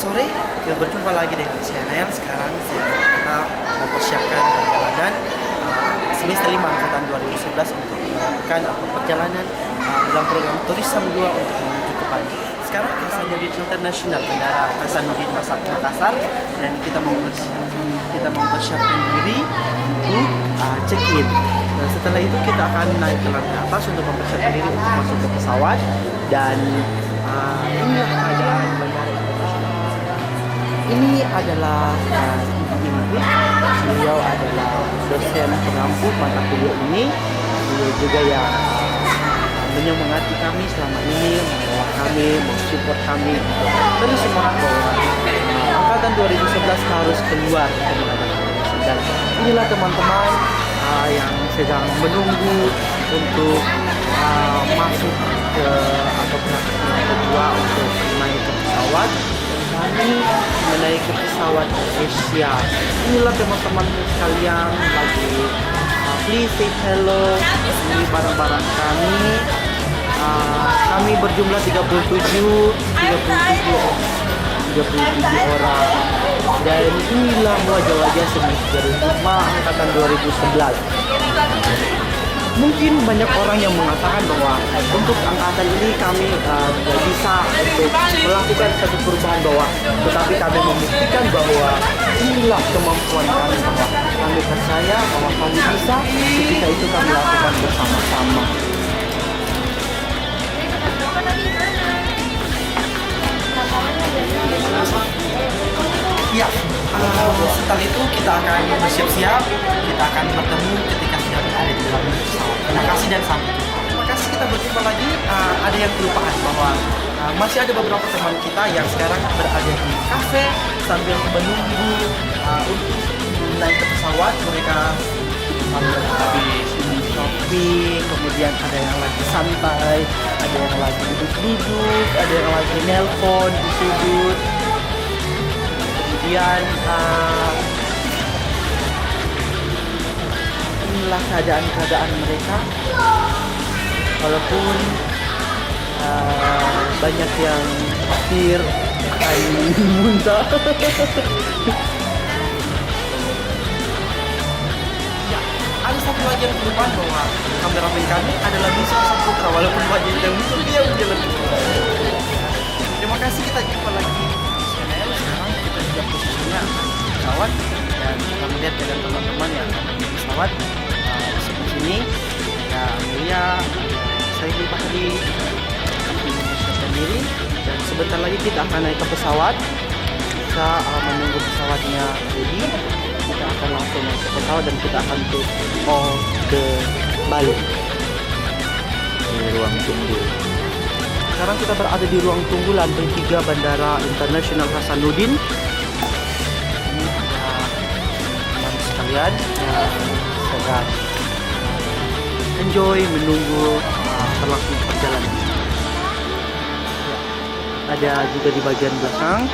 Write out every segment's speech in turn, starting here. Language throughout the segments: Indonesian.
sore, kita berjumpa lagi dengan channel. Sekarang kita mempersiapkan perjalanan semester 5 angkatan 2011 untuk melakukan perjalanan dalam program Tourism 2 untuk menuju ke Bali. Sekarang kita sampai di internasional Bandara Hasanuddin Makassar dan kita mempersiapkan diri untuk check-in. Dan setelah itu kita akan naik ke lantai atas untuk mempersiapkan diri untuk masuk ke pesawat. Dan inilah keadaan bandara internasional. Ini adalah Ibu Ingrid. Beliau adalah dosen pengampu mata kuliah ini. Beliau juga yang menyemangati kami selama ini, membawa kami, mensupport kami. Terus semangat bahwa angkatan 2011 harus keluar dari angkatan. Dan inilah teman-teman yang sedang menunggu untuk masuk ke atau yang kedua untuk naik ke pesawat. Kami menaiki pesawat Asia. Inilah teman-teman sekalian lagi please say hello di barang-barang kami. Kami berjumlah 37 orang. Dan inilah wajah-wajah semester 5 angkatan 2011. Mungkin banyak orang yang mengatakan bahwa untuk angkatan ini kami tidak bisa untuk melakukan satu perubahan bahwa, tetapi kami membuktikan bahwa inilah kemampuan kami, bahwa kami percaya bahwa kami bisa, ketika itu kami lakukan bersama-sama. Ya, setelah itu kita akan bersiap-siap, kita akan bertemu ketika sudah berada di dalam pesawat. Terima kasih dan sampai jumpa. Terima kasih, kita berjumpa lagi. Ada yang kelupaan bahwa masih ada beberapa teman kita yang sekarang berada di kafe sambil menunggu untuk naik ke pesawat. Mereka habis shopping, kemudian ada yang lagi santai, ada yang lagi duduk-duduk, ada yang lagi nelpon di sudut. Kemudian inilah keadaan mereka. Walaupun banyak yang hampir akan muntah. Ya, ada satu lagi yang kelupaan bahwa kameramen kami adalah Misal Saputra. Walaupun wajahnya yang muncul, dia menjalan. Terima kasih, kita jumpa lagi. Sekarang posisinya pesawat dan kita melihat dengan teman-teman yang ada di pesawat di sebelah sini. Ya, Amelia, saya lupa tadi mempersiapkan diri dan sebentar lagi kita akan naik ke pesawat. Kita menunggu pesawatnya ready. Kita akan langsung naik ke pesawat dan kita akan ke Bali. Di ruang tunggu. Sekarang kita berada di ruang tunggu lantai 3 Bandara Internasional Hasanuddin. Sekalian sedang enjoy menunggu berlangsung perjalanan. Ada juga di bagian belakang.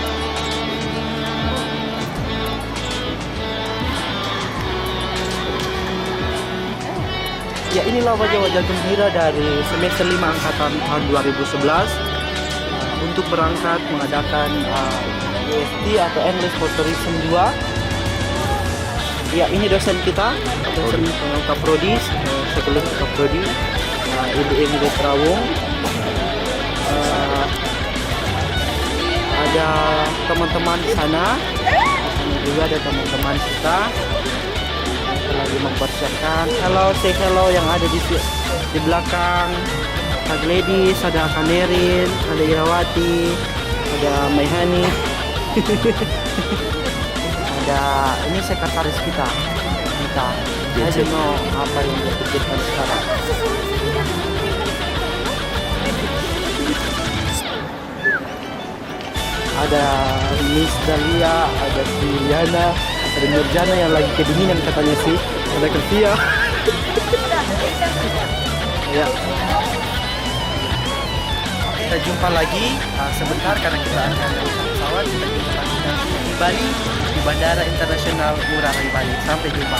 Ya, inilah wajah-wajah gembira dari semester 5 angkatan tahun 2011 untuk berangkat mengadakan EST atau English for Tourism 2. Ya, ini dosen kita, dosen Kaprodi, sebelum Kaprodi, Ibu Ingrid Rawung. Ada teman-teman di sana juga ada teman-teman kita lagi mempersiapkan. Hello, say hello yang ada di belakang. Kak Gladys, ada Kanerin, ada Irawati, ada Maihani. Ada ini sekretaris kita. I don't know apa yang dipikirkan sekarang. Ada Miss Dalia, ada Tiana, ada Nurjana yang lagi kedinginan katanya sih. Ada Kertia. Ya. Kita jumpa lagi sebentar karena kita akan naik pesawat. Kita jumpa lagi di Bali, di Bandara Internasional Ngurah Rai Bali. Sampai jumpa.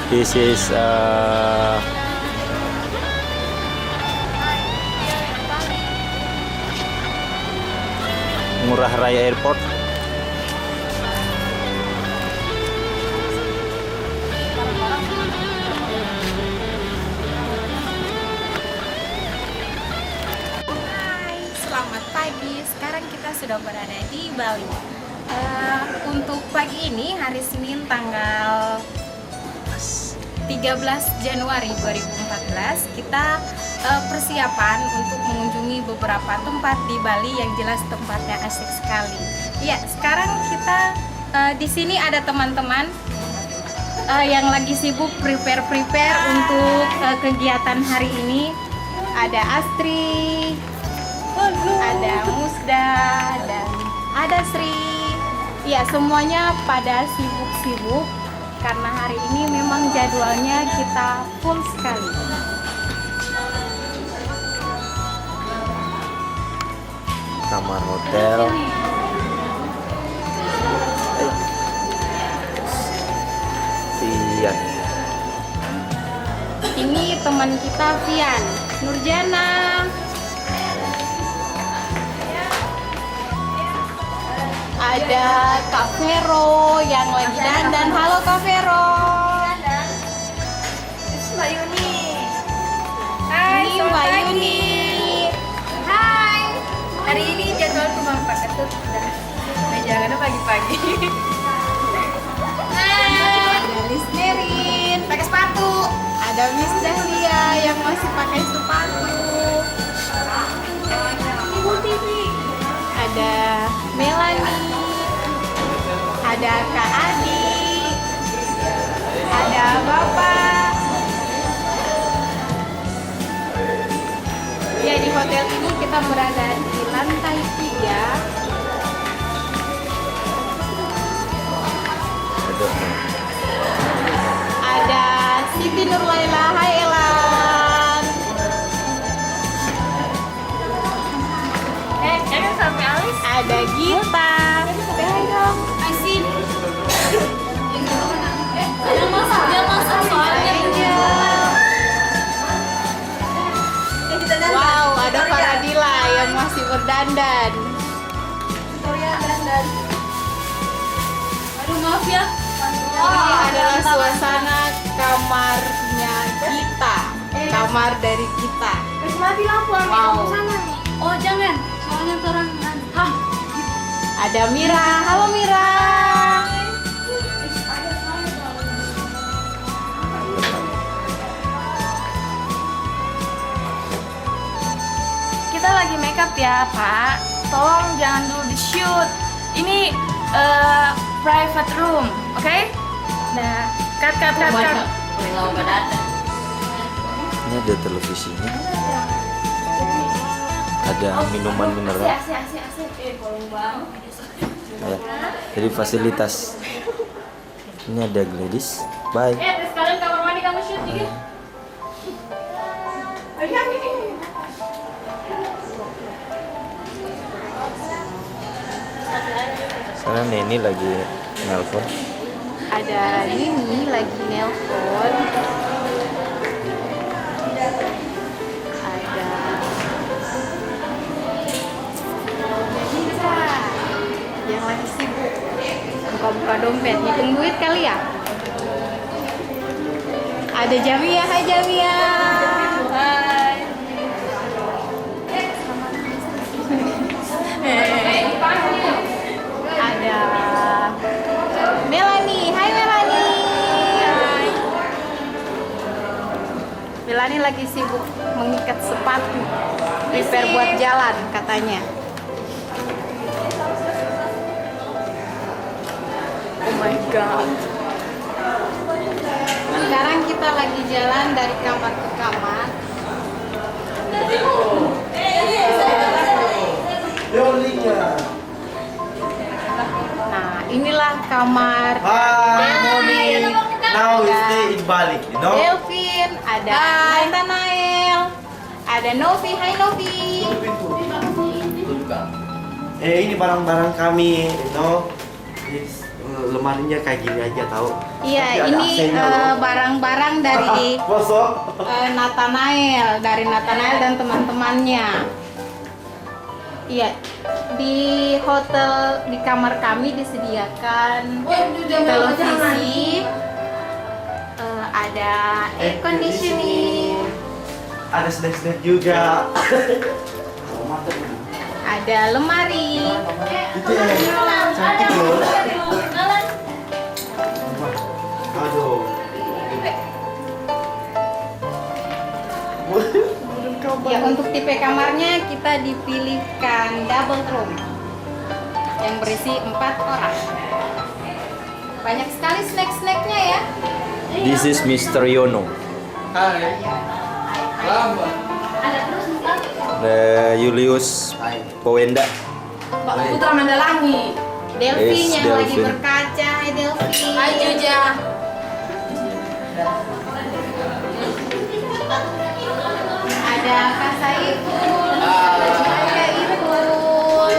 This is Ngurah Raya Airport. Hai, selamat pagi. Sekarang kita sudah berada di Bali. Untuk pagi ini, hari Senin tanggal 13 Januari 2014, kita persiapan untuk mengunjungi beberapa tempat di Bali yang jelas tempatnya asik sekali. Ya, sekarang kita di sini ada teman-teman yang lagi sibuk prepare untuk kegiatan hari ini. Ada Astri, ada Musda, dan ada Sri. Ya, semuanya pada sibuk-sibuk karena hari ini memang jadwalnya kita full sekali. Kamar hotel. Iya. Ini teman kita Vian, Nurjana. Ada Kak Vero yang lagi dandan. Halo Kak Vero. Mbak Yuni. Ini Mbak Yuni. Hai. Hari ini jadwal cuma pakai ketut dan meja pagi-pagi. Ada Liz Nerin. Pakai sepatu. Ada Miss Dahlia yang masih pakai sepatu. Ibu TV. Ada Melanie. Ada Kak Adi. Ada Bapak. Ya, di hotel ini kita berada di lantai 3. Ada Siti Nurlaila. Hai Elan. Jangan sampai alis. Ada Gita. Hai dong. Asin. Jangan masak soalnya. Wow, ada Faradila yang masih berdandan. Victoria dandan. Aduh, maaf ya. Ini adalah suasana kamarnya kita. Kamar dari kita. Terus mati lampu Wow. sana nih. Oh, jangan. Soalnya orang hah. Ada Mira. Halo Mira. Kita lagi makeup ya, Pak. Tolong jangan dulu di shoot. Ini private room, oke? Nah, cut. Ini ada televisinya. Ada minuman mineral. AC. Kolong banget. Ya. Jadi fasilitas. Ini ada Gladys. Bye. Terus kalian kamar mandi kamu shoot juga? Sekarang Neni lagi nelpon. Ada Nini lagi nelpon. Ada Nisa yang lagi sibuk buka-buka dompet, ngitung duit kali ya. Ada Jamia. Hai Jamia. Hai. Ada Melanie. Hai Melanie. Melanie lagi sibuk mengikat sepatu, prepare buat jalan katanya. Oh my god. Sekarang kita lagi jalan dari kamar ke kamar. Nah, inilah kamar Hi, morning. Now we stay in Bali, you know. Delvin, ada Nathanael, ada Novi. Hai Novi. Ini barang-barang kami, you know. This lemarinya kayak gini aja tahu. Iya, Tapi ada ini AC-nya loh. barang-barang dari Bosok. Nathanael dan teman-temannya. Iya, di hotel di kamar kami disediakan televisi, ada air conditioning, Ada snack-snack juga. ada lemari. Itu ya, cantik loh. Aduh. Ya, untuk tipe kamarnya kita dipilihkan double room yang berisi 4 orang. Banyak sekali snack-snacknya ya. This is Mr. Yono. Hai. Lama. Julius Powenda. Pak Putra Mandalangi. Delvin Yes, yang lagi Delvin. berkaca. Hai Delvin. Hai Joja. Ada Kak Saiful. Ada Ipul.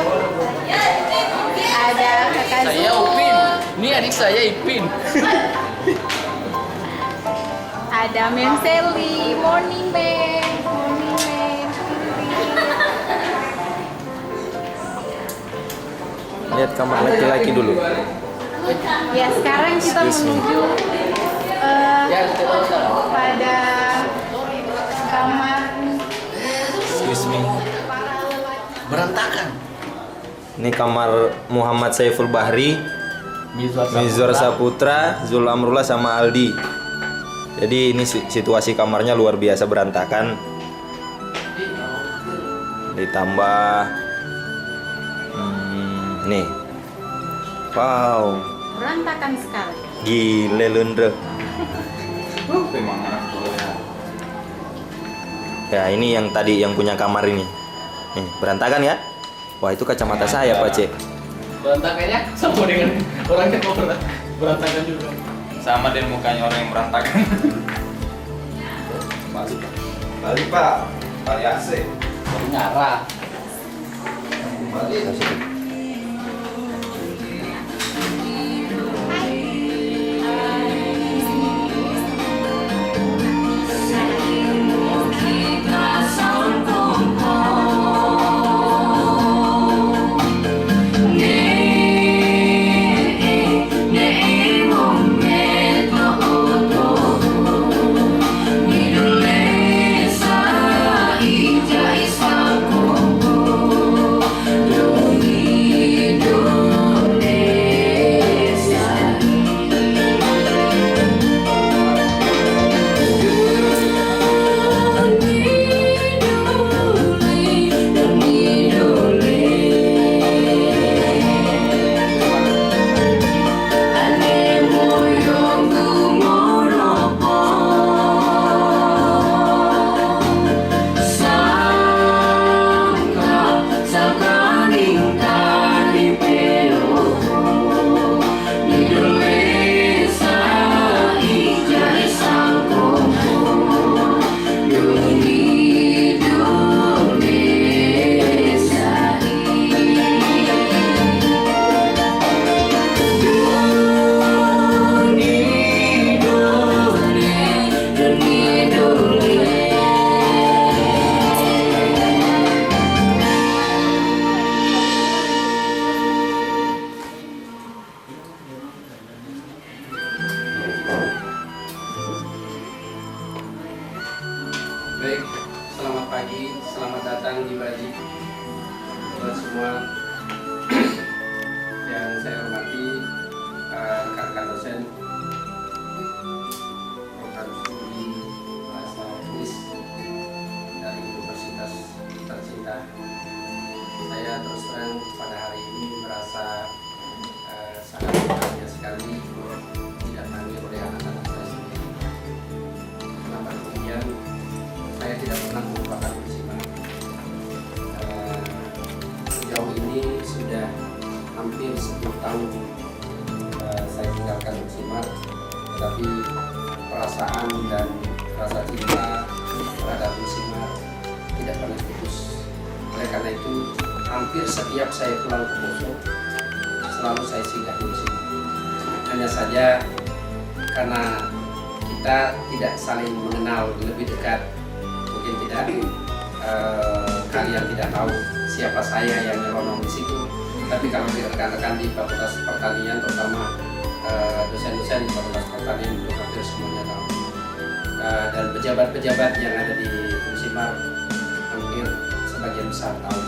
Ada Kakak Saya Zul. Upin. Ini adik saya Ipin. Ada Mem Sally. Morning Mem. Morning Mem. Lihat kamar laki-laki dulu. Ya, sekarang kita Excuse me. menuju pada kamar Excuse me. para lelaki. Berantakan. Ini kamar Muhammad Saiful Bahri, Mizwar Saputra, Zul Amrullah sama Aldi. Jadi ini situasi kamarnya luar biasa berantakan. Ditambah nih. Wow, Berantakan sekali. gile lundre. Ya, ini yang tadi yang punya kamar ini. Nih, berantakan ya? Wah, itu kacamata saya, Pak Cek. Berantakannya sama dengan orangnya kok berantakan juga. Sama dengan mukanya orang yang berantakan. Balik Pak, balik AC. Nyara. Baik, selamat pagi, selamat datang di Bali buat semua yang saya hormati, rekan-rekan dosen, program studi bahasa Inggris dari Universitas tercinta. Saya terus terang pada hari ini merasa sangat bahagia sekali didatangi oleh anak-anak saya sendiri. Kenapa demikian? Saya tidak pernah melupakan Musiman. Sejauh ini sudah hampir 10 tahun saya tinggalkan Musiman, tetapi perasaan dan rasa cinta terhadap Musiman tidak pernah putus. Oleh karena itu, hampir setiap saya pulang ke Poso, selalu saya singgah di Musiman. Hanya saja karena kita tidak saling mengenal lebih dekat, mungkin tidak kalian tidak tahu siapa saya yang nyelonong di situ. Tapi kalau rekan-rekan di Fakultas Pertanian, terutama dosen-dosen di Fakultas Pertanian itu hampir semuanya tahu. Dan pejabat-pejabat yang ada di Unsimar hampir sebagian besar tahu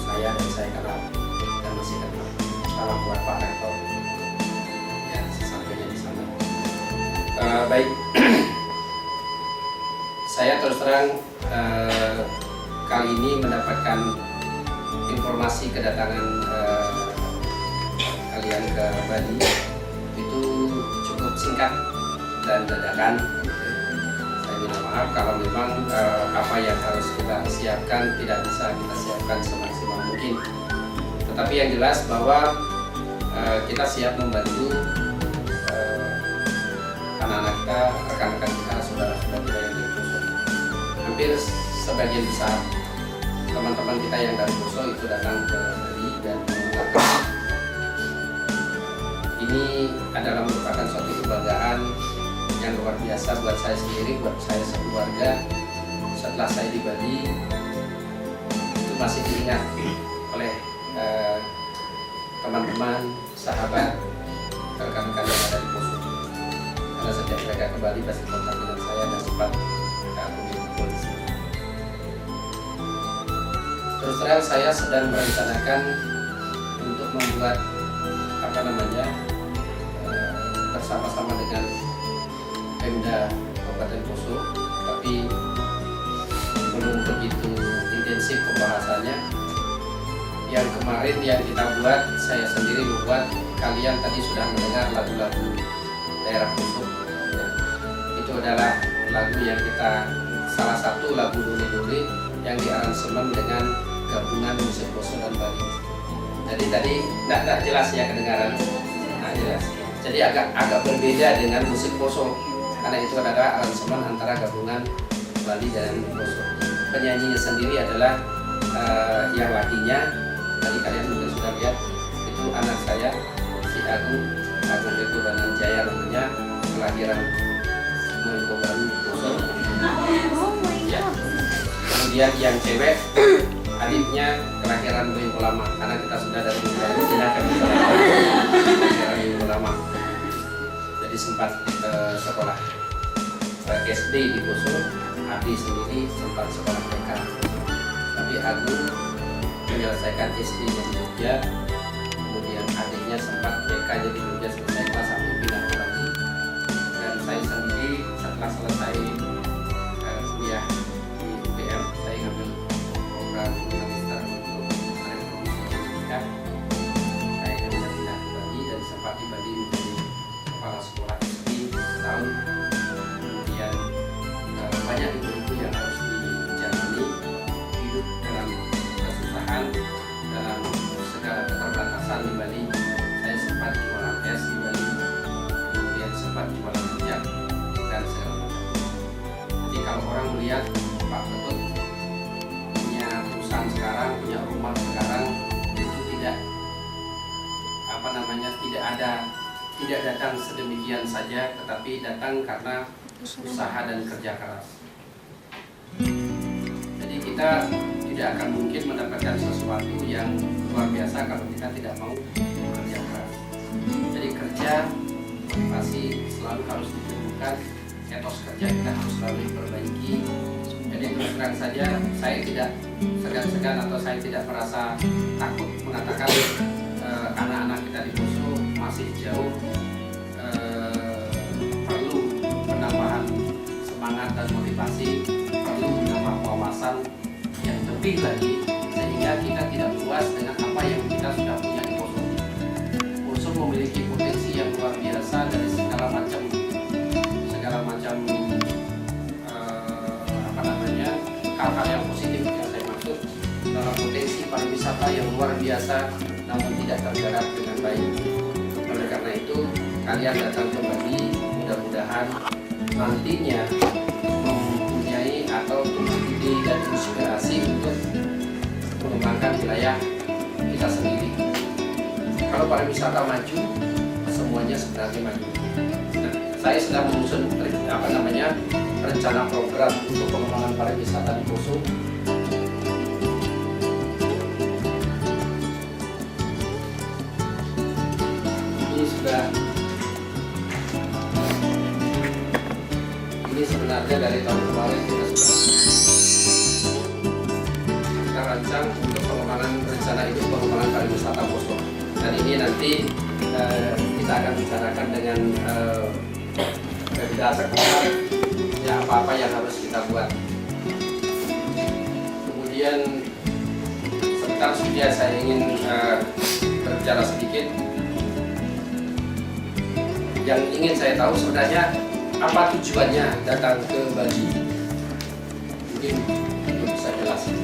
saya dan saya kenal dan masih kenal. Salam buat Pak Rektor ya, sesampainya di sana. Baik, saya terus terang kali ini mendapatkan informasi kedatangan kalian ke Bali itu cukup singkat dan dadakan. Saya minta maaf kalau memang apa yang harus kita siapkan tidak bisa kita siapkan semaksimal mungkin. Tetapi yang jelas bahwa kita siap membantu anak-anak kita, rekan-rekan kita, saudara-saudara kita yang dari Poso. Hampir sebagian besar teman-teman kita yang dari Poso itu datang ke Bali dan mengatakan ini adalah merupakan suatu kebanggaan yang luar biasa buat saya sendiri, buat saya sekeluarga. Setelah saya di Bali itu masih diingat oleh teman-teman, sahabat, rekan-rekan yang ada di Poso. Karena setiap mereka ke Bali pasti kontak dengan saya dan sempat berkumpul di sini. Terus terang saya sedang merencanakan untuk membuat bersama-sama dengan Pemda Kabupaten Poso, tapi belum begitu intensif pembahasannya. Yang kemarin yang kita buat, saya sendiri membuat, kalian tadi sudah mendengar lagu-lagu daerah Poso ya. Itu adalah lagu yang kita, salah satu lagu Dole-Dole yang diaransemen dengan gabungan musik Poso dan Bali. Jadi tadi tidak jelas ya kedengaran. Nah, jelas. Jadi agak berbeda dengan musik Poso karena itu adalah aransemen antara gabungan Bali dan Poso. Penyanyinya sendiri adalah yang lakinya tadi kalian mungkin sudah lihat, itu anak saya si Agung Eko Dananjaya namanya, kelahiran Moiko Baru Poso. Ya. Kemudian yang cewek adiknya kelahiran Moiko Lama, karena kita sudah dari Baru tidak akan kelahiran Moiko Lama. Jadi sempat sekolah SD di Poso, Adi sendiri sempat sekolah TK. Tapi Agung menyelesaikan SD di Jogja, kemudian adiknya sempat TK jadi Jogja selesai kelas 1 pindah ke Bali. Dan saya sendiri setelah selesai kuliah di UPM, saya ngambil program magister untuk reformasi pendidikan. Saya bisa pindah ke Bali dan sempat di Bali menjadi kepala sekolah SD setahun. Kemudian banyak ibu-ibu yang harus dijalani hidup dalam kesusahan, dalam segala keterbatasan di Bali. Saya sempat jualan es di Bali, kemudian sempat jualan minyak dan segala macam. Jadi kalau orang melihat Pak Ketut punya perusahaan sekarang, punya rumah sekarang, itu tidak datang sedemikian saja, tetapi datang karena usaha dan kerja keras. Jadi kita tidak akan mungkin mendapatkan sesuatu yang luar biasa kalau kita tidak mau bekerja keras. Jadi kerja motivasi selalu harus ditunjukkan, etos kerja kita harus selalu diperbaiki. Jadi terus terang saja saya tidak segan-segan atau saya tidak merasa takut mengatakan anak-anak kita di Poso masih jauh perlu penambahan semangat dan motivasi, perlu menambah wawasan yang lebih lagi sehingga kita tidak puas dengan apa yang kita sudah punya di Poso. Poso memiliki potensi yang luar biasa dari segala macam hal-hal yang positif yang saya maksud dalam potensi pariwisata yang luar biasa namun tidak tergarap dengan baik. Oleh karena itu kalian datang ke Bali mudah-mudahan nantinya mempunyai atau tumbuh ide dan inspirasi untuk mengembangkan wilayah kita sendiri. Kalau pariwisata maju semuanya sebenarnya maju. Nah, saya sedang menyusun rencana program untuk pengembangan pariwisata di Poso. Ini sebenarnya dari tahun kemarin kita rancang untuk pengembangan rencana itu pengembangan pariwisata Poso. Dan ini nanti kita akan bicarakan dengan Pemda setempat ya apa-apa yang harus kita buat. Kemudian sebentar sudah saya ingin berbicara sedikit. Yang ingin saya tahu sebenarnya apa tujuannya datang ke Bali. Mungkin itu bisa jelasin.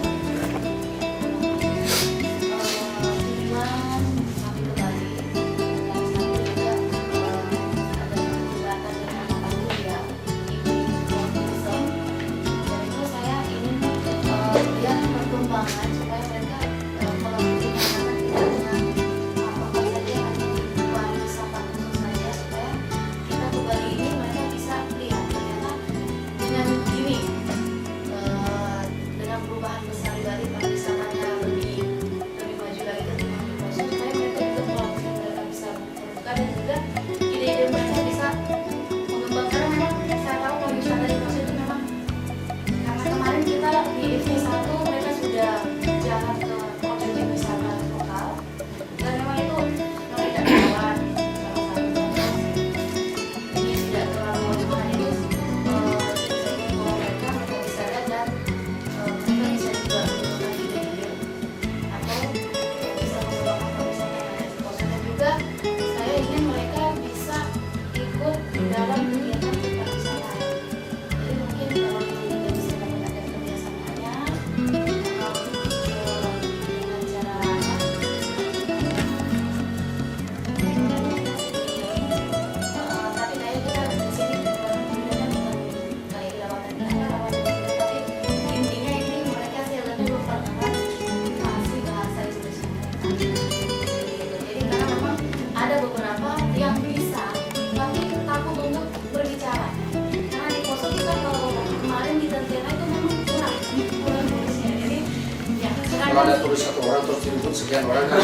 Kalau ada turis satu orang terus diribut sekian orang kan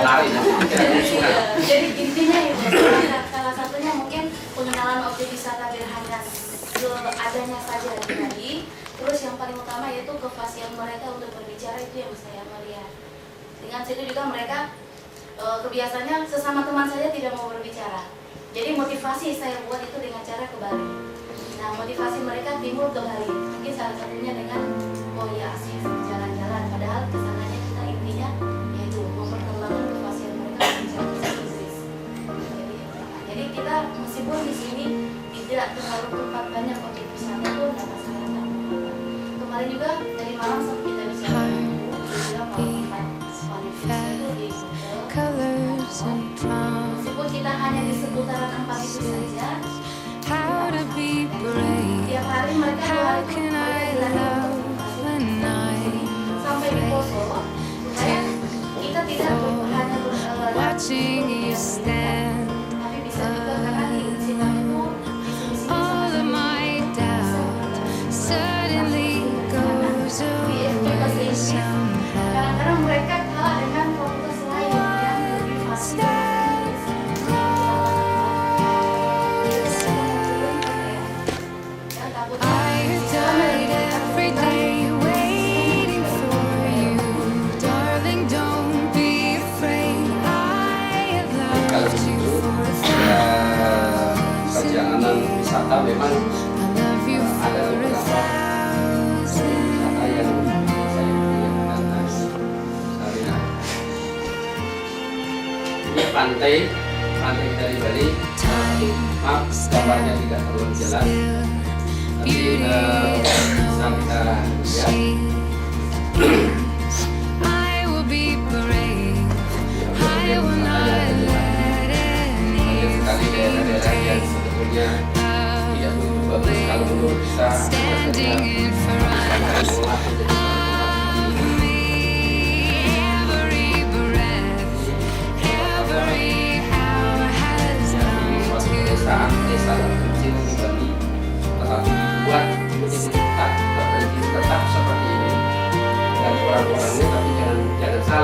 lari jadi intinya itu salah satunya mungkin pengenalan objek wisata Gerhana seadanya saja tadi. Terus yang paling utama yaitu kefasihan mereka untuk berbicara, itu yang saya melihat. Dengan situ juga mereka kebiasaannya sesama teman saja tidak mau berbicara. Jadi motivasi saya buat itu dengan cara ke Bali. Nah, motivasi mereka timbul ke Bali. Mungkin salah satunya dengan oh ya asik jalan-jalan. Padahal kesananya kita intinya yaitu memperkembangkan kefasihan mereka berbicara bahasa Inggris. Jadi kita meskipun di sini tidak terlalu tempat banyak objek wisata pun tidak masalah. Kemarin juga dari Malang sampai kita bisa meskipun kita hanya di seputaran 4 itu saja. Tiap hari mereka sampai di Poso supaya kita tidak hanya watching you stand, tapi bisa juga karena di sini itu all of my doubt suddenly goes away somehow. Kadang-kadang mereka kalah dengan fokus lain yang lebih fasih. Wisata memang ada beberapa wisata yang saya inginkan. Misalnya ini pantai dari Bali. Maaf gambarnya tidak terlalu jelas, tapi bisa kita lihat. Sekali daerah-daerah yang sebetulnya tidak begitu bagus kalau menurut kita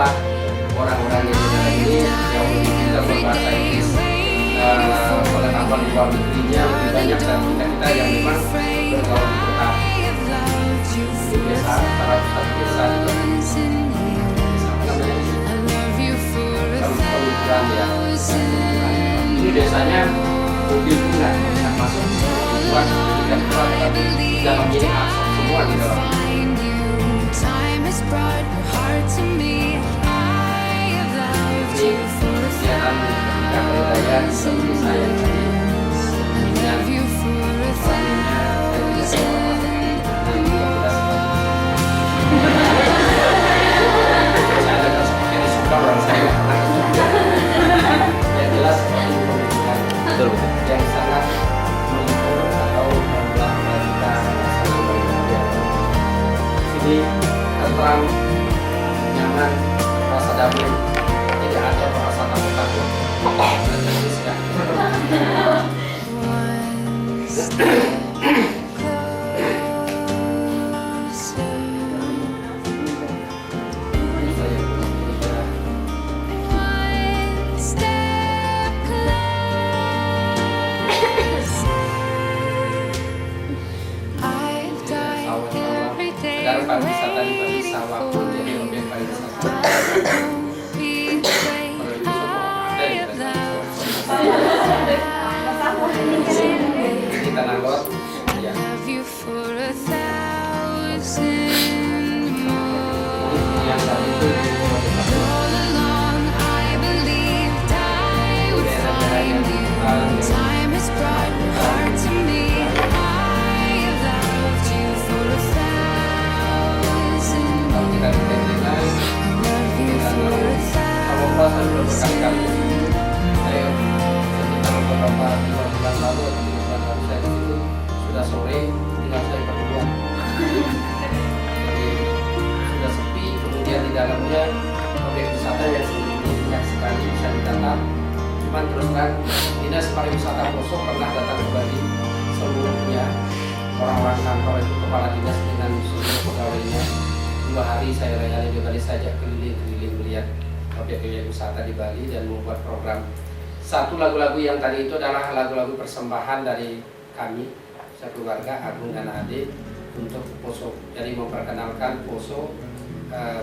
malah orang-orang di negara ini yang lebih pintar berbahasa Inggris, pengetahuan luar negerinya lebih banyak dari kita yang memang bergaul di kota. Di desa, salah satu desa juga. Desa apa namanya? Peluburan ya. Ini desanya mobil bunga, yang masuk buat tidak keluar, tapi dalam ini asap semua di dalam. Kegiatan ketika berlaya seperti saya tadi, dengan suaminya dan juga saya dengar seperti ini suka orang saya yang jelas ini pemikiran yang sangat menghibur atau membuat kita sangat berbahagia. Sini tentram, nyaman, rasa damai, tidak ada rasa takut-takut. Sekarang pariwisata di Bali sawah pun jadi objek pariwisata. Di Tanah Lot, ya. Yang tadi itu daerah-daerah yang kita ditentukan kalau pas sudah berkali-kali saya sekitar beberapa bulan lalu atau 3 bulan lalu saya itu sudah sore tinggal saya berdua, jadi sudah sepi. Kemudian di dalamnya objek wisata yang sebelumnya banyak sekali bisa didatang, cuman terus terang Dinas Pariwisata Poso pernah datang ke Bali seluruhnya, orang-orang kantor itu kepala dinas dengan seluruh pegawainya. 2 hari saya layani di Bali saja, keliling-keliling melihat objek-objek wisata di Bali dan membuat program. Satu lagu-lagu yang tadi itu adalah lagu-lagu persembahan dari kami, sekeluarga Agung dan Ade untuk Poso. Jadi memperkenalkan Poso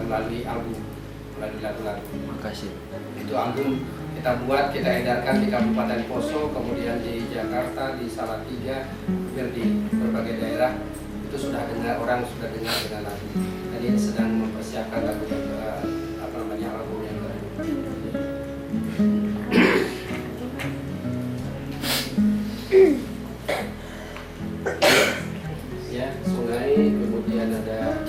melalui album, melalui lagu-lagu. Makasih. Itu album kita buat, kita edarkan di Kabupaten Poso, kemudian di Jakarta, di Salatiga, di berbagai daerah. Itu sudah dengar, orang sudah dengar dengan lagu. Jadi ini sedang mempersiapkan lagu yang album yang baru. Ya, sungai, kemudian ada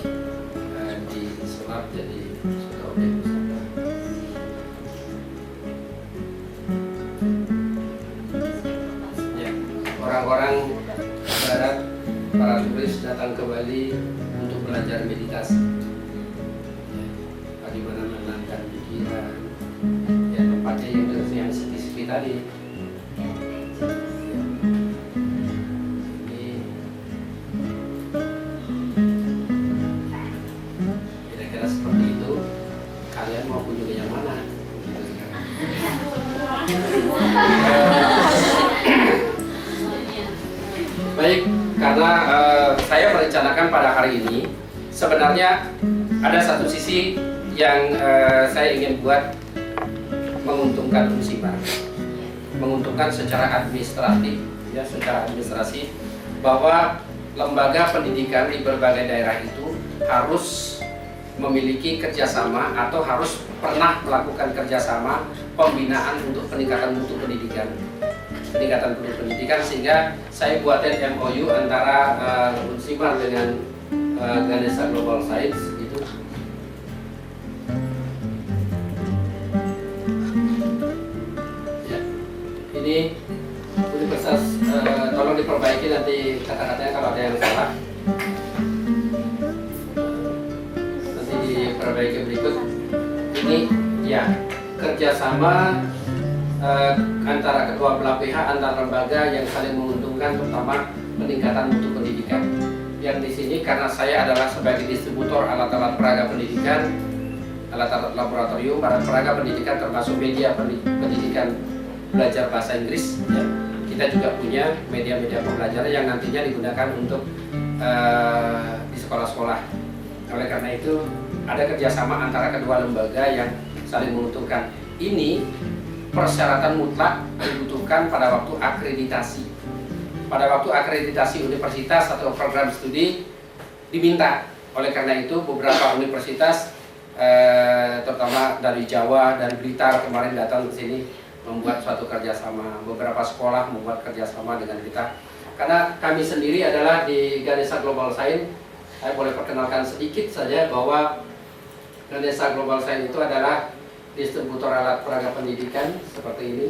disulap jadi sudah objek wisata. Ya, orang-orang barat, para turis datang ke Bali untuk belajar meditasi, bagaimana menenangkan pikiran, ya tempatnya yang sepi-sepi tadi. Ini kira-kira seperti itu. Kalian mau kunjungi yang mana? Baik, karena saya merencanakan pada hari ini sebenarnya ada satu sisi yang saya ingin buat menguntungkan Unsimar, menguntungkan secara administratif, ya, secara administrasi, bahwa lembaga pendidikan di berbagai daerah itu harus memiliki kerjasama atau harus pernah melakukan kerjasama pembinaan untuk peningkatan mutu pendidikan. Sehingga saya buatin MOU antara Unsimar dengan Ganesha Global Science gitu. Ya. Ini Universitas tolong diperbaiki nanti kata-katanya kalau ada yang salah. Nanti diperbaiki berikut. Ini ya kerjasama antara kedua belah pihak, antar lembaga yang saling menguntungkan, terutama peningkatan mutu pendidikan. Yang di sini karena saya adalah sebagai distributor alat-alat peraga pendidikan, alat-alat laboratorium, barang peraga pendidikan termasuk media pendidikan belajar bahasa Inggris. Ya. Kita juga punya media-media pembelajaran yang nantinya digunakan untuk di sekolah-sekolah. Oleh karena itu ada kerjasama antara kedua lembaga yang saling menguntungkan. Ini persyaratan mutlak dibutuhkan pada waktu akreditasi. Pada waktu akreditasi universitas atau program studi diminta. Oleh karena itu beberapa universitas terutama dari Jawa, dari Blitar kemarin datang ke sini membuat suatu kerjasama. Beberapa sekolah membuat kerjasama dengan kita. Karena kami sendiri adalah di Ganesha Global Science, saya boleh perkenalkan sedikit saja bahwa Ganesha Global Science itu adalah distributor alat peraga pendidikan seperti ini.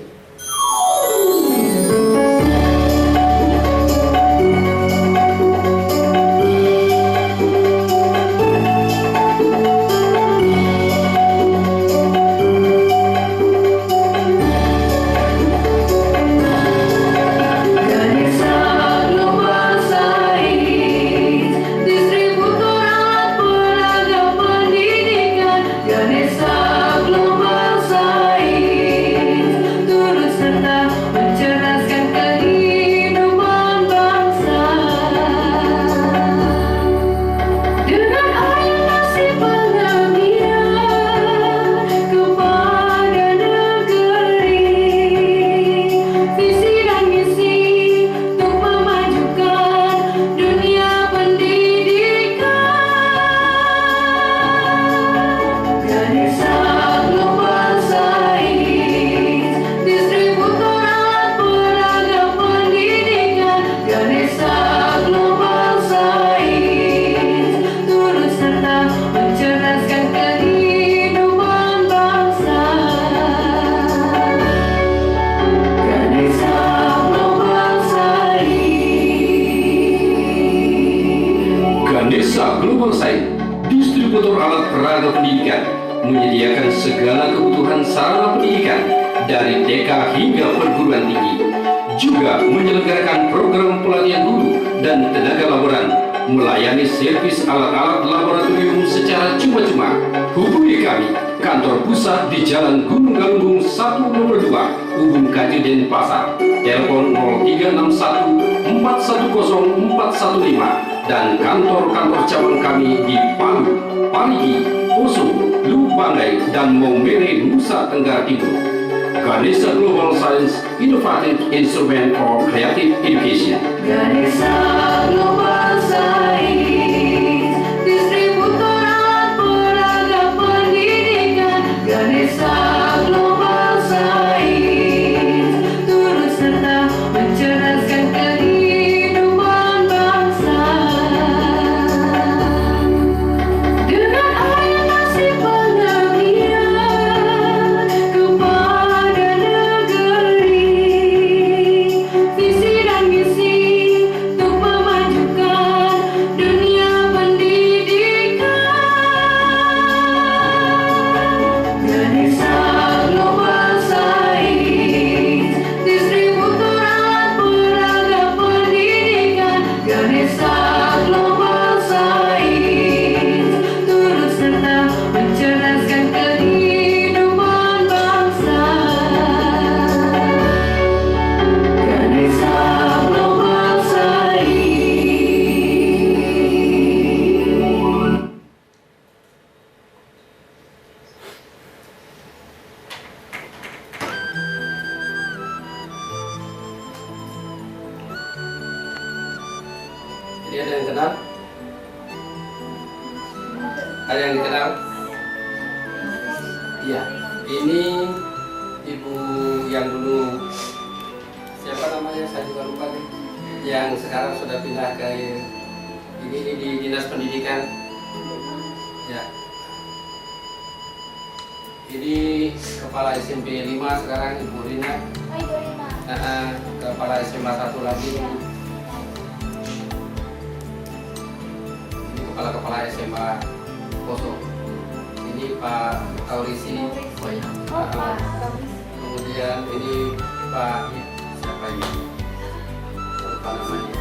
Ganesha Global Science, distributor alat peraga pendidikan, menyediakan segala kebutuhan sarana pendidikan dari TK hingga perguruan tinggi. Juga menyelenggarakan program pelatihan guru dan tenaga laboran, melayani servis alat-alat laboratorium secara cuma-cuma. Hubungi kami, kantor pusat di Jalan Gunung Galunggung 1 nomor 2, Ubung Kaji Denpasar. Telepon 0361 410 415 dan kantor-kantor cabang kami di Palu, Parigi, Poso, Lubanggai, dan Momere, Nusa Tenggara Timur. Ganesha Global Science, innovative instrument for creative education. Ganesha Global Science, distributor alat peraga pendidikan. Ganesha Global Science, turut serta mencerdaskan kehidupan bangsa. Dengan orientasi pengabdian kepada negeri, visi dan misi untuk memajukan dunia pendidikan. Ganesha Global Science, distributor alat peraga pendidikan. Ganesha Global Science, turut serta mencerdaskan kehidupan bangsa. Ganesha Global Science. Jadi ada yang kenal? Ada yang dikenal? Iya, ini ibu yang dulu siapa namanya, saya juga lupa nih. Yang sekarang sudah pindah ke ini di dinas pendidikan. Ya. Ini kepala SMP 5 sekarang Ibu Rina. Kepala SMA 1 lagi. Ini kepala SMA Poso. Ini Pak Taurisi. Kemudian ini Pak siapa ini? Lupa namanya.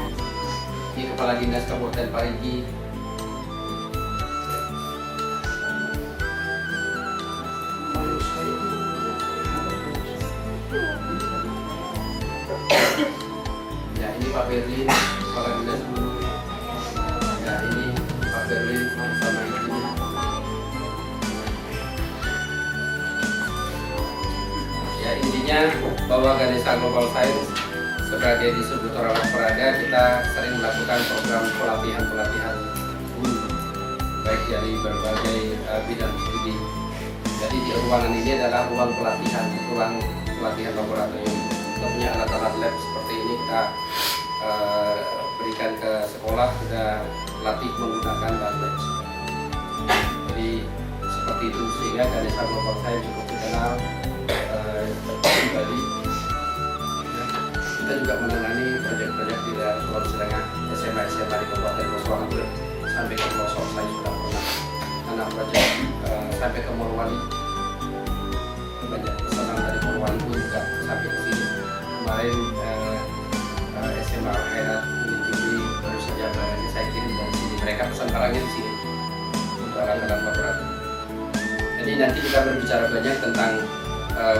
Ini kepala dinas Kabupaten Parigi. Berlin, kepala dinas dulu. Ya ini Pak Berlin sama ibunya. Ya intinya bahwa Ganesha Global Science sebagai distributor alat peraga kita sering melakukan program pelatihan guru baik dari berbagai bidang studi. Jadi di ruangan ini adalah ruang pelatihan laboratorium. Kita punya alat-alat lab seperti ini kita berikan ke sekolah, sudah latih menggunakan lab. Jadi seperti itu sehingga Ganesha Global Science cukup dikenal di Bali. Kita juga menangani proyek-proyek di daerah Sulawesi Tengah, SMA di Kabupaten Boso sampai ke pelosok saya sudah pernah anak proyek sampai ke Morowali. Banyak pesanan dari Morowali pun juga sampai ke sini. Kemarin SMA Khairat Unit Tinggi baru saja barangnya saya kirim dari sini. Mereka pesan barangnya di sini untuk alat-alat laboratorium. Jadi nanti kita berbicara banyak tentang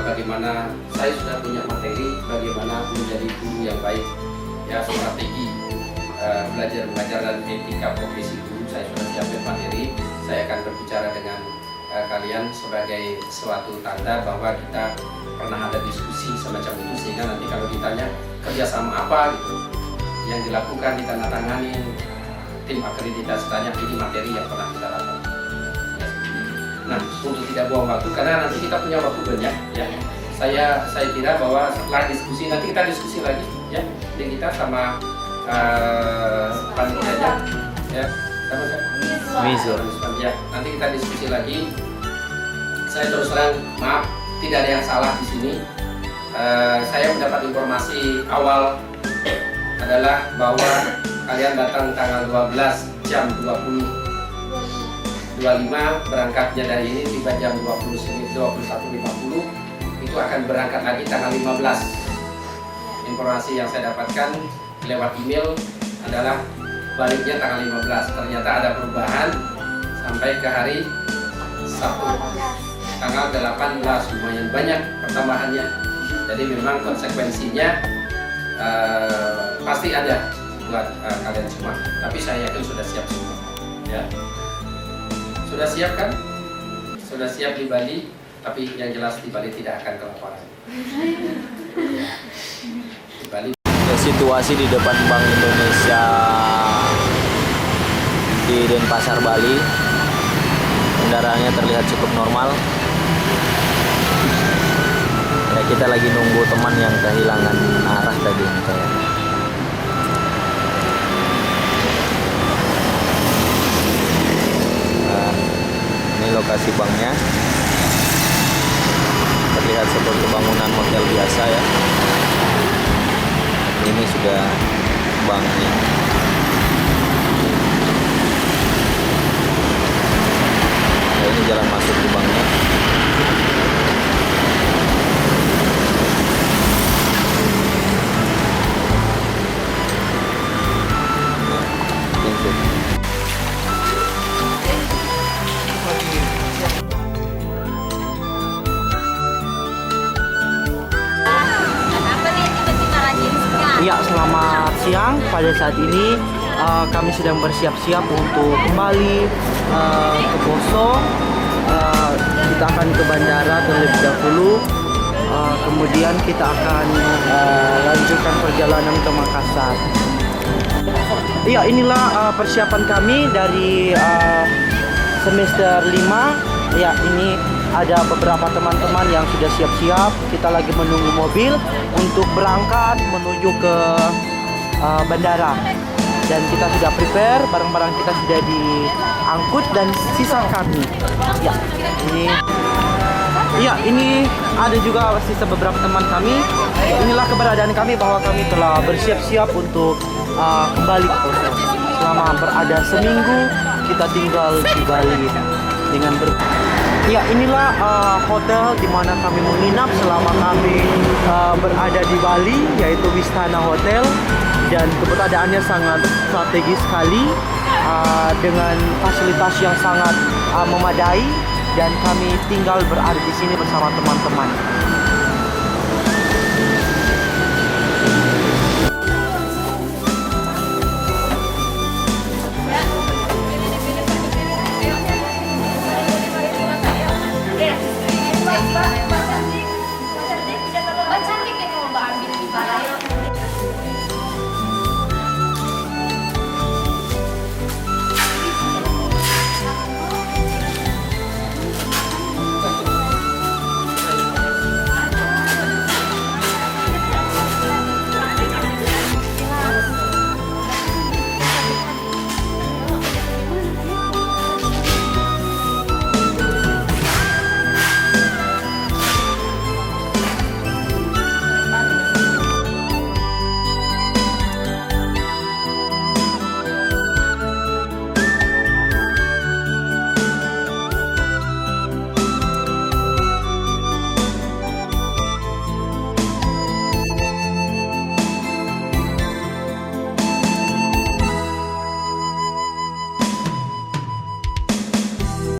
bagaimana saya sudah punya materi, bagaimana menjadi guru yang baik, ya strategi belajar mengajar dan etika profesi guru. Saya sudah siapkan materi. Saya akan berbicara dengan kalian sebagai suatu tanda bahwa kita pernah ada diskusi semacam itu, sehingga nanti kalau ditanya kerjasama apa gitu yang dilakukan, ditandatangani tim akreditasi, tanya ini materi yang pernah kita lakukan. Nah, untuk tidak buang waktu karena nanti kita punya waktu banyak ya. Saya kira bahwa setelah diskusi nanti kita diskusi lagi ya. Jadi kita sama panitianya ya. Sama Mizur. Ya, nanti kita diskusi lagi. Saya terus terang maaf tidak ada yang salah di sini. Saya mendapat informasi awal adalah bahwa kalian datang tanggal 12 jam 25 berangkatnya dari ini, tiba jam 21.50 itu akan berangkat lagi tanggal 15. Informasi yang saya dapatkan lewat email adalah baliknya tanggal 15. Ternyata ada perubahan sampai ke hari Sabtu tanggal 18, lumayan banyak pertambahannya. Jadi memang konsekuensinya pasti ada buat kalian semua. Tapi saya yakin sudah siap semua ya. Sudah siap kan? Sudah siap di Bali, tapi yang jelas di Bali tidak akan kelaparan. Di Bali. Situasi di depan Bank Indonesia di Denpasar, Bali, kendaraannya terlihat cukup normal. Ya, kita lagi nunggu teman yang kehilangan arah tadi kayak. Ini lokasi banknya, terlihat seperti bangunan hotel biasa ya. Ini sudah banknya. Nah, ini jalan masuk di banknya. Ya, selamat siang. Pada saat ini kami sedang bersiap-siap untuk kembali ke Poso. Kita akan ke bandara terlebih dahulu. Kemudian kita akan lanjutkan perjalanan ke Makassar. Iya, inilah persiapan kami dari semester 5. Ya, ini ada beberapa teman-teman yang sudah siap-siap. Kita lagi menunggu mobil untuk berangkat menuju ke bandara. Dan kita sudah prepare, barang-barang kita sudah diangkut dan sisa kami. Ya, ini ada juga sisa beberapa teman kami. Inilah keberadaan kami bahwa kami telah bersiap-siap untuk kembali ke Poso. Selama berada seminggu kita tinggal di Bali dengan Ya, inilah hotel di mana kami menginap selama kami berada di Bali, yaitu Wistana Hotel, dan keberadaannya sangat strategis sekali dengan fasilitas yang sangat memadai, dan kami tinggal berada di sini bersama teman-teman. Pak,